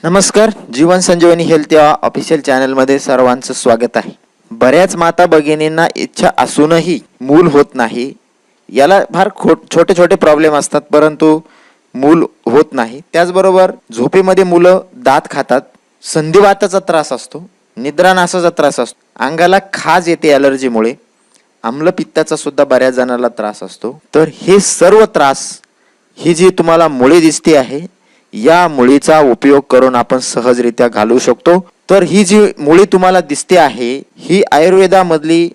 नमस्कार, जीवन संजीवनी हेल्थ या ऑफिशियल चॅनलमध्ये सर्वांचं स्वागत आहे. बऱ्याच माता भगिनींना इच्छा असूनही मूल होत नाही. याला फार छोटे छोटे प्रॉब्लेम असतात, परंतु मूल होत नाही. त्याचबरोबर झोपेमध्ये मुलं दात खातात, संधिवाताचा त्रास असतो, निद्रानासाचा त्रास असतो, अंगाला खाज येते ॲलर्जीमुळे, आम्लपित्ताचा सुद्धा बऱ्याच जणांना त्रास असतो. तर हे सर्व त्रास, ही जी तुम्हाला मुळे दिसते आहे, या मुळीचा उपयोग करून आपण सहजरित्या घालवू शकतो. तर ही जी मुळी तुम्हाला दिसते आहे, ही आयुर्वेदामधली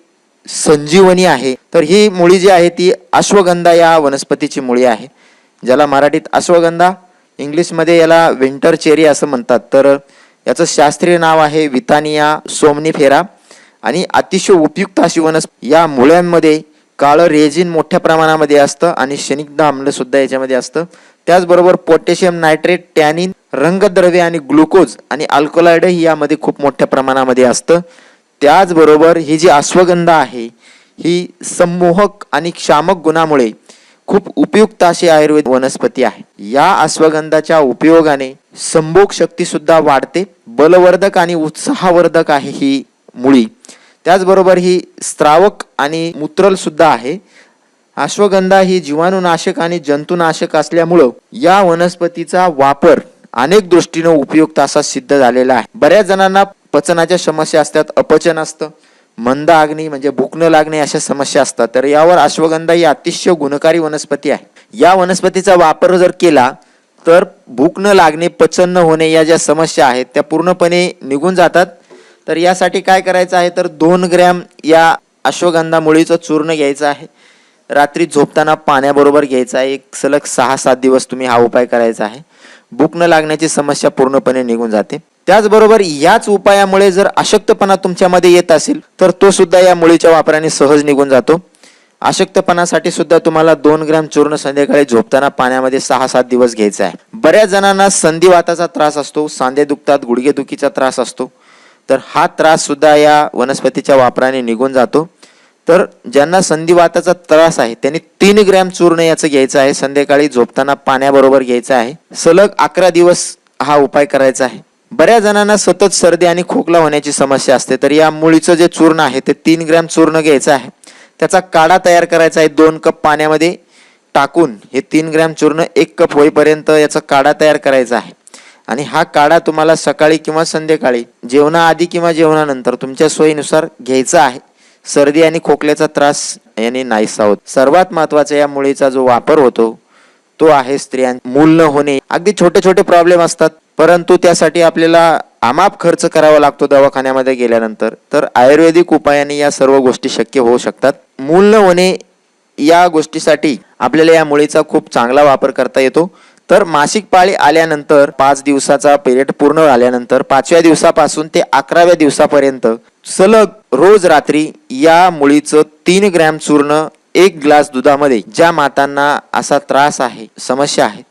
संजीवनी आहे. तर ही मुळी जी आहे ती अश्वगंधा या वनस्पतीची मुळी आहे, ज्याला मराठीत अश्वगंधा, इंग्लिशमध्ये याला विंटर चेरी असं म्हणतात. तर याचं शास्त्रीय नाव आहे विथानिया सोमनिफेरा आणि अतिशय उपयुक्त अशी वनस्पती. या मुळ्यांमध्ये काळं रेजिन मोठ्या प्रमाणामध्ये असतं आणि क्षनिग्ध आम्ल सुद्धा याच्यामध्ये असतं. त्याचबरोबर पोटॅशियम नायट्रेट, टॅनिन, रंगद्रव्य आणि ग्लुकोज आणि अल्कलॉइड ही यामध्ये खूप मोठ्या प्रमाणामध्ये असतं. त्याचबरोबर ही जी अश्वगंधा आहे, ही संमोहक आणि क्षामक गुणामुळे खूप उपयुक्त अशी आयुर्वेद वनस्पती आहे. या अश्वगंधाच्या उपयोगाने संभोग शक्ती सुद्धा वाढते, बलवर्धक आणि उत्साहवर्धक आहे ही मुळी. त्याचबरोबर ही स्त्रावक आणि मूत्रल सुद्धा आहे. अश्वगंधा ही जीवाणुनाशक आणि जंतुनाशक असल्यामुळं या वनस्पतीचा वापर अनेक दृष्टीने उपयुक्त असा सिद्ध झालेला आहे. बऱ्याच जणांना पचनाच्या समस्या असतात, अपचन असतं, मंद आग्नी म्हणजे भूक न लागणे अशा समस्या असतात. तर यावर अश्वगंधा ही अतिशय गुणकारी वनस्पती आहे. या वनस्पतीचा वापर जर केला तर भूक न लागणे, पचन न होणे या ज्या समस्या आहेत त्या पूर्णपणे निघून जातात. तर यासाठी काय करायचं आहे, तर 2 ग्रॅम या अश्वगंधा मुळीचं चूर्ण घ्यायचं आहे. रात्री झोपताना पाण्याबरोबर घ्यायचा आहे. एक सलग 6-7 दिवस तुम्ही हा उपाय करायचा आहे. भूक न लागण्याची समस्या पूर्णपणे निघून जाते. त्याचबरोबर याच उपायामुळे जर अशक्तपणा तुमच्यामध्ये येत असेल तर तो सुद्धा या मुळीच्या वापराने सहज निघून जातो. अशक्तपणासाठी सुद्धा तुम्हाला 2 ग्रॅम चूर्ण संध्याकाळी झोपताना पाण्यामध्ये 6-7 दिवस घ्यायचा आहे. बऱ्याच जणांना संधिवाताचा त्रास असतो, सांधे दुखतात, गुडघेदुखीचा त्रास असतो. तर हा त्रास सुद्धा या वनस्पतीच्या वापराने निघून जातो. तर ज्यांना संधिवाताचा त्रास आहे त्यांनी 3 ग्रॅम चूर्ण याचं घ्यायचं आहे. संध्याकाळी झोपताना पाण्याबरोबर घ्यायचं आहे. सलग 11 दिवस हा उपाय करायचा आहे. बऱ्याच जणांना सतत सर्दी आणि खोकला होण्याची समस्या असते. तर या मुळीचं जे चूर्ण आहे ते 3 ग्रॅम चूर्ण घ्यायचं आहे. त्याचा काढा तयार करायचा आहे. 2 कप पाण्यामध्ये टाकून हे 3 ग्रॅम चूर्ण 1 कप होईपर्यंत याचा काढा तयार करायचा आहे. आणि हा काढा तुम्हाला सकाळी किंवा संध्याकाळी, जेवणाआधी किंवा जेवणानंतर तुमच्या सोयीनुसार घ्यायचा आहे. सर्दी आणि खोकल्याचा त्रास याने नाहीसा होत. सर्वात महत्वाचा या मुळीचा जो वापर होतो तो आहे स्त्रियांना मूल न होणे. अगदी छोटे छोटे प्रॉब्लेम असतात, परंतु त्यासाठी आपल्याला अमाप खर्च करावा लागतो दवाखान्यामध्ये गेल्यानंतर. तर आयुर्वेदिक उपायाने या सर्व गोष्टी शक्य होऊ शकतात. मूल न होणे या गोष्टीसाठी आपल्याला या मुळीचा खूप चांगला वापर करता येतो. तर मासिक पाळी आल्यानंतर 5 दिवसाचा पिरियड पूर्ण झाल्यानंतर 5व्या दिवसापासून ते 11व्या दिवसापर्यंत सलग रोज रात्री या मुळीचं 3 ग्रॅम चूर्ण 1 ग्लास दुधामध्ये, ज्या मातांना असा त्रास आहे, समस्या आहेत,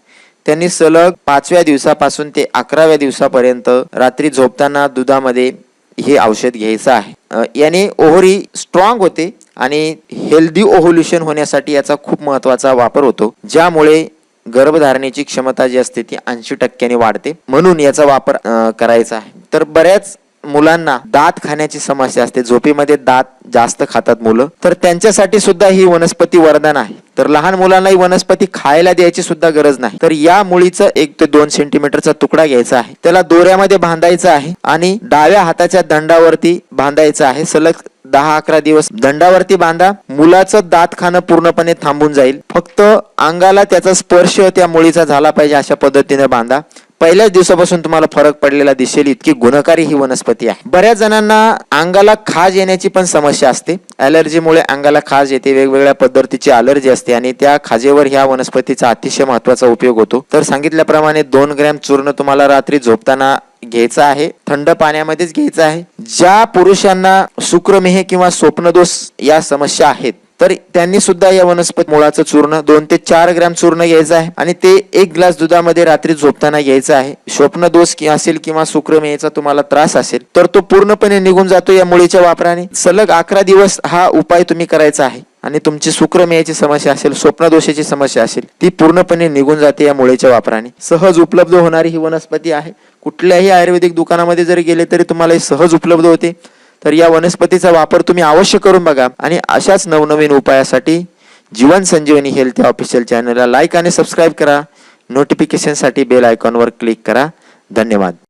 त्यांनी सलग 5व्या दिवसापासून ते 11व्या दिवसापर्यंत रात्री झोपताना दुधामध्ये हे औषध घ्यायचं आहे. याने ओव्हरी स्ट्रॉंग होते आणि हेल्दी ओव्ह्युलेशन होण्यासाठी याचा खूप महत्वाचा वापर होतो, ज्यामुळे गर्भधारणेची क्षमता जी असते ती 80% वाढते. म्हणून याचा वापर करायचा आहे. तर बऱ्याच मुलांना दात खाण्याची समस्या असते, झोपेमध्ये दात जास्त खातात मुलं, तर त्यांच्यासाठी सुद्धा ही वनस्पती वरदान आहे. तर लहान मुलांना ही वनस्पती खायला द्यायची सुद्धा गरज नाही. तर या मुळीचा 1 ते 2 सेंटीमीटरचा तुकडा घ्यायचा आहे. त्याला दोऱ्यामध्ये बांधायचा आहे आणि डाव्या हाताच्या दंडावरती बांधायचा आहे. सलग 10-11 दिवस दंडावरती बांधा. मुलाचं दात खाणं पूर्णपणे थांबून जाईल. फक्त अंगाला त्याचा स्पर्श त्या मुळीचा झाला पाहिजे अशा पद्धतीने बांधा. पहिल्याच दिवसापासून तुम्हाला फरक पडलेला दिसेल. इतकी गुणकारी ही वनस्पती आहे. बऱ्याच जणांना अंगाला खाज येण्याची पण समस्या असते. ॲलर्जीमुळे अंगाला खाज येते, वेगवेगळ्या पद्धतीची ॲलर्जी असते आणि त्या खाजेवर ह्या वनस्पतीचा अतिशय महत्वाचा उपयोग होतो. तर सांगितल्याप्रमाणे 2 ग्रॅम चूर्ण तुम्हाला रात्री झोपताना घ्यायचं आहे. थंड पाण्यामध्येच घ्यायचं आहे. ज्या पुरुषांना शुक्रमेह किंवा स्वप्नदोष या समस्या आहेत तर त्यांनी सुद्धा या वनस्पती मुळाचं चूर्ण 2 ते 4 ग्रॅम चूर्ण घ्यायचं आहे आणि ते 1 ग्लास दुधामध्ये रात्री झोपताना घ्यायचं आहे. स्वप्नदोष असेल किंवा शुक्रमेहचा तुम्हाला त्रास असेल तर तो पूर्णपणे निघून जातो या मुळीच्या वापराने. सलग 11 दिवस हा उपाय तुम्ही करायचा आहे आणि तुमची शुक्रमेहची समस्या असेल, स्वप्नदोषाची समस्या असेल, ती पूर्णपणे निघून जाते या मुळीच्या वापराने. सहज उपलब्ध होणारी ही वनस्पती आहे. कुठल्याही आयुर्वेदिक दुकानामध्ये जरी गेले तरी तुम्हाला हे सहज उपलब्ध होते. तर या वनस्पतीचा वापर तुम्ही अवश्य करून बघा आणि अशाच नवनवीन उपायासाठी जीवन संजीवनी हेल्थ या ऑफिशियल चॅनलला लाईक आणि सबस्क्राईब करा. नोटिफिकेशनसाठी बेल आयकॉनवर क्लिक करा. धन्यवाद.